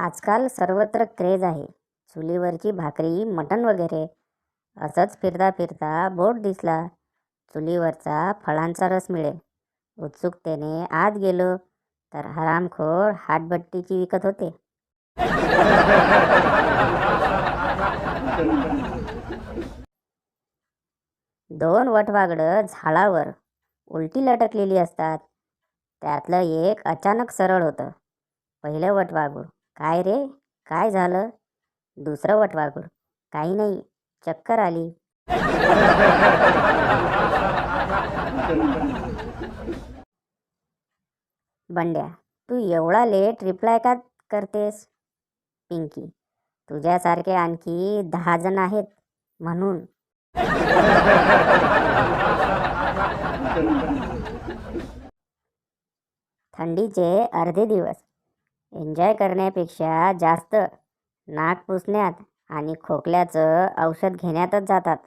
आजकाल सर्वत्र क्रेज आहे. चुलीवरची भाकरी, मटण वगैरे. असंच फिरता फिरता बोर्ड दिसला. चुलीवरचा फळांचा रस मिळेल. उत्सुकतेने आत गेलो तर हरामखोर हातभट्टीची विकत होते. दोन वटवाघडं झाडावर उलटी लटकलेली असतात. त्यातलं एक अचानक सरळ होतं. पहिलं वटवाघूळ, काय रे, काय झालं? दुसरं वटवाघूळ, काही नाही, चक्कर आली. बंड्या, तू एवढा लेट रिप्लाय का करतेस? पिंकी, तुझ्यासारखे आणखी 10 जण आहेत म्हणून. थंडीचे अर्धे दिवस एन्जॉय करण्यापेक्षा जास्त नाक पुसण्यात आणि खोकल्याचं औषध घेण्यातच जातात.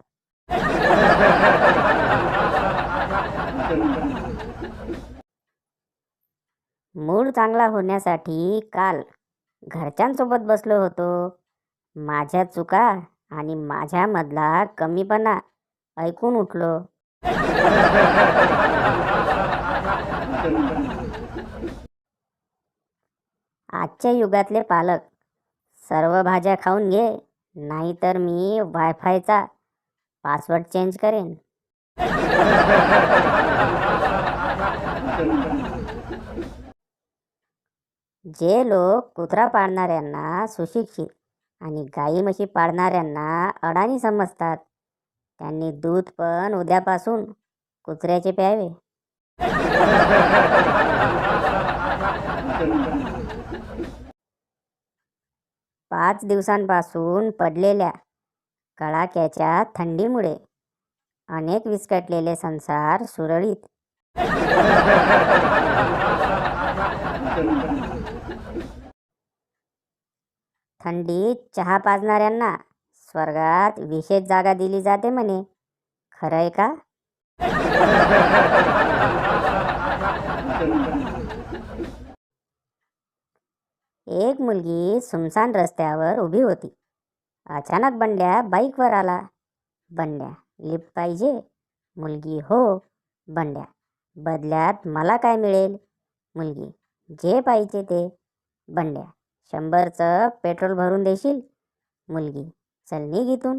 मूड चांगला होण्यासाठी काल घरच्यांसोबत बसलो होतो. माझ्या चुका आणि माझ्यामधला कमीपणा ऐकून उठलो. आजच्या युगातले पालक, सर्व भाज्या खाऊन घे, नाहीतर मी वायफायचा पासवर्ड चेंज करेन. जे लोक कुत्रा पाळणाऱ्यांना सुशिक्षित आणि गाई म्हशी पाळणाऱ्यांना अडाणी समजतात, त्यांनी दूध पण उद्यापासून कुत्र्याचे प्यावे. 5 दिवसांपासून पडलेल्या कडाक्याच्या थंडीमुळे अनेक विस्कटलेले संसार सुरळीत. थंडीत चहा पाजणाऱ्यांना स्वर्गात विशेष जागा दिली जाते म्हणे, खरंय का? एक मुलगी सुमसान रस्त्यावर उभी होती. अचानक बंड्या बाईकवर आला. बंड्या, लिफ्ट पाहिजे? मुलगी, हो. बंड्या, बदल्यात मला काय मिळेल? मुलगी, जे पाहिजे ते. बंड्या, 100चं पेट्रोल भरून देशील? मुलगी, चल निघ इथून.